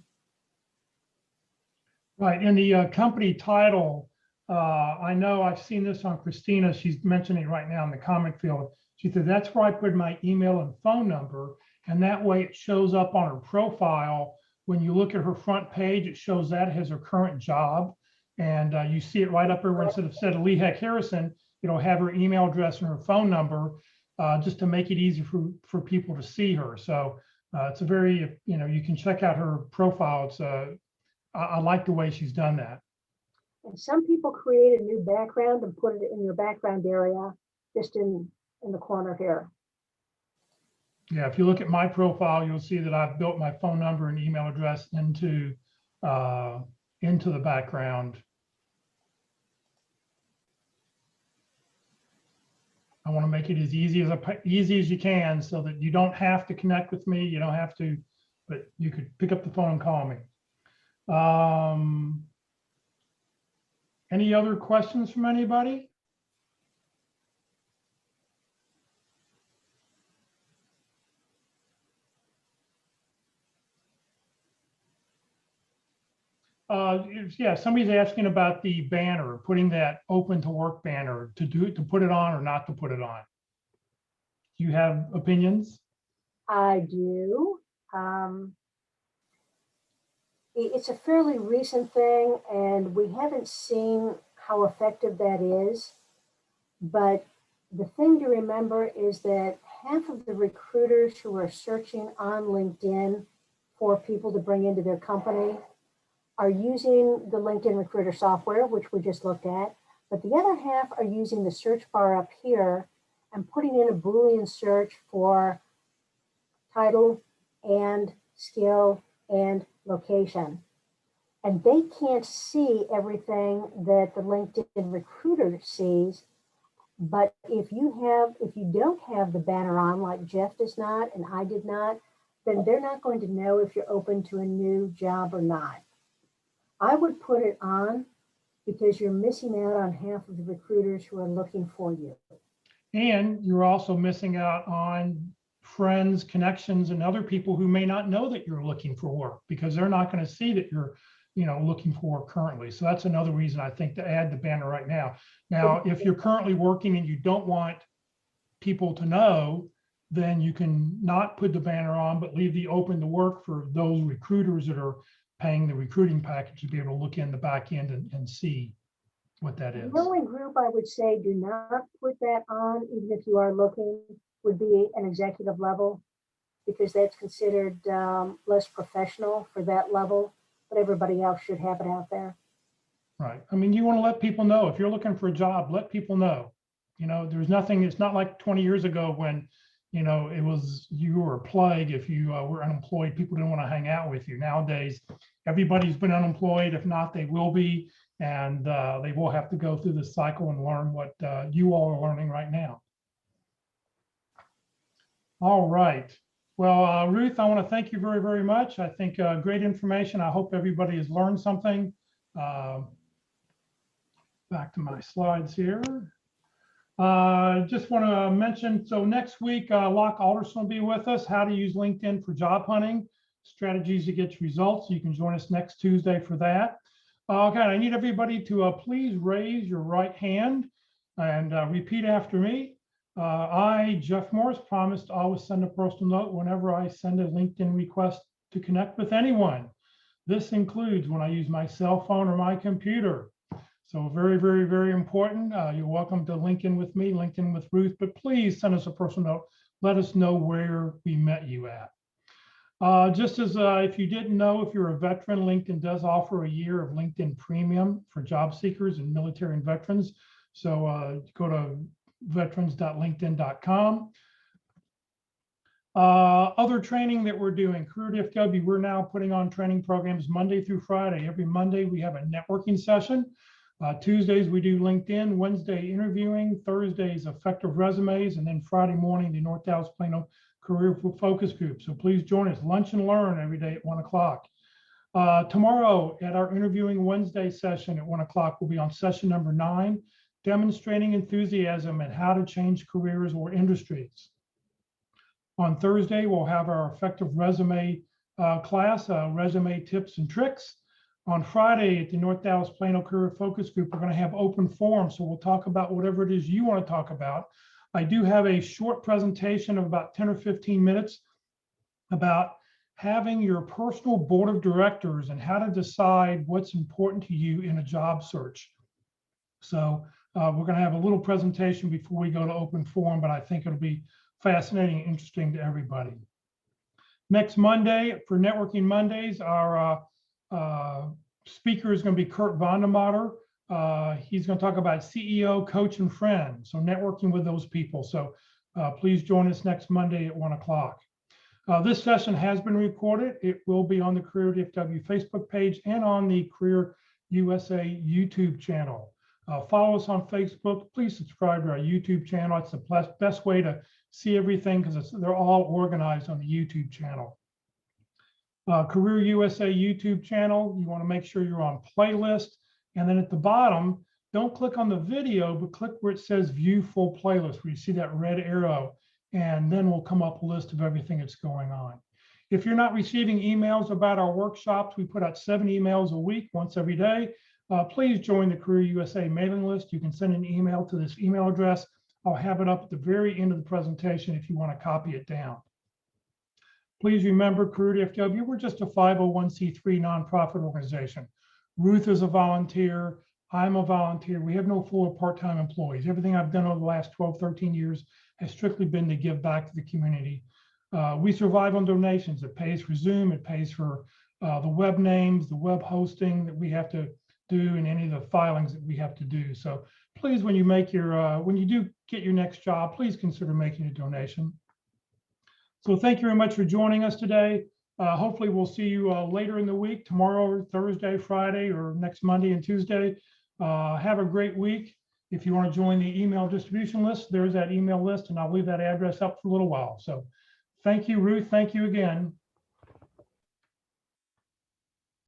Speaker 1: Right. In the company title, I know I've seen this on Christina. She's mentioning it right now in the comment field. She said, that's where I put my email and phone number. And that way it shows up on her profile. When you look at her front page, it shows that as her current job. And you see it right up there where instead of said Lee Heck Harrison, it'll have her email address and her phone number just to make it easy for people to see her. So it's a very, you can check out her profile. It's I like the way she's done that.
Speaker 2: And some people create a new background and put it in your background area, just in the corner here.
Speaker 1: Yeah, if you look at my profile, you'll see that I've built my phone number and email address into the background. I want to make it as easy as you can so that you don't have to connect with me. You don't have to, but you could pick up the phone and call me. Any other questions from anybody? Yeah, somebody's asking about the banner, putting that open to work banner to put it on or not to put it on. Do you have opinions?
Speaker 2: I do. It's a fairly recent thing, and we haven't seen how effective that is. But the thing to remember is that half of the recruiters who are searching on LinkedIn for people to bring into their company are using the LinkedIn Recruiter software, which we just looked at. But the other half are using the search bar up here and putting in a Boolean search for title and skill and location. And they can't see everything that the LinkedIn Recruiter sees. But if you don't have the banner on, like Jeff does not and I did not, then they're not going to know if you're open to a new job or not. I would put it on because you're missing out on half of the recruiters who are looking for you.
Speaker 1: And you're also missing out on friends, connections, and other people who may not know that you're looking for work because they're not going to see that you're, looking for work currently. So that's another reason I think to add the banner right now. Now, if you're currently working and you don't want people to know, then you can not put the banner on, but leave the open to work for those recruiters that are paying the recruiting package to be able to look in the back end and see what that is.
Speaker 2: The only group I would say do not put that on, even if you are looking, would be an executive level, because that's considered less professional for that level, but everybody else should have it out there.
Speaker 1: Right. I mean, you want to let people know. If you're looking for a job, let people know. There's nothing, it's not like 20 years ago when, it was, you were a plague if you were unemployed. People didn't want to hang out with you. Nowadays, everybody's been unemployed. If not, they will be. And they will have to go through this cycle and learn what you all are learning right now. All right. Well, Ruth, I want to thank you very, very much. I think great information. I hope everybody has learned something. Back to my slides here. Just want to mention, so next week, Locke Alderson will be with us, how to use LinkedIn for job hunting, strategies to get results. You can join us next Tuesday for that. Okay, I need everybody to please raise your right hand and repeat after me. I, Jeff Morris, promise to always send a personal note whenever I send a LinkedIn request to connect with anyone. This includes when I use my cell phone or my computer. So very, very, very important. You're welcome to link in with me, LinkedIn with Ruth, but please send us a personal note. Let us know where we met you at. Just as if you didn't know, if you're a veteran, LinkedIn does offer a year of LinkedIn Premium for job seekers and military and veterans. So go to veterans.linkedin.com. Other training that we're doing, Career DFW, we're now putting on training programs Monday through Friday. Every Monday we have a networking session. Tuesdays we do LinkedIn, Wednesday interviewing, Thursdays effective resumes, and then Friday morning the North Dallas Plano Career Focus Group. So please join us. Lunch and learn every day at 1 o'clock. Tomorrow at our Interviewing Wednesday session at 1 o'clock, we'll be on session number 9, demonstrating enthusiasm and how to change careers or industries. On Thursday, we'll have our effective resume class, resume tips and tricks. On Friday at the North Dallas Plano Career Focus Group, we're going to have open forum. So we'll talk about whatever it is you want to talk about. I do have a short presentation of about 10 or 15 minutes about having your personal board of directors and how to decide what's important to you in a job search. So we're going to have a little presentation before we go to open forum, but I think it'll be fascinating and interesting to everybody. Next Monday for Networking Mondays, our speaker is going to be Kurt Vondermatter. He's going to talk about CEO, coach, and friend. So networking with those people. So please join us next Monday at 1 o'clock. This session has been recorded. It will be on the Career DFW Facebook page and on the Career USA YouTube channel. Follow us on Facebook. Please subscribe to our YouTube channel. It's the best way to see everything because they're all organized on the YouTube channel. Career USA YouTube channel, you want to make sure you're on playlist. And then at the bottom, don't click on the video, but click where it says view full playlist, where you see that red arrow, and then we'll come up a list of everything that's going on. If you're not receiving emails about our workshops, we put out 7 emails a week, once every day. Please join the Career USA mailing list. You can send an email to this email address. I'll have it up at the very end of the presentation if you want to copy it down. Please remember, Career DFW, we're just a 501c3 nonprofit organization. Ruth is a volunteer. I'm a volunteer. We have no full or part-time employees. Everything I've done over the last 12, 13 years has strictly been to give back to the community. We survive on donations. It pays for Zoom. It pays for the web names, the web hosting that we have to do, and any of the filings that we have to do. So please, when you make your, when you do get your next job, please consider making a donation. So thank you very much for joining us today. Hopefully we'll see you later in the week, tomorrow, Thursday, Friday, or next Monday and Tuesday. Have a great week. If you want to join the email distribution list, there's that email list, and I'll leave that address up for a little while. So thank you, Ruth. Thank you again.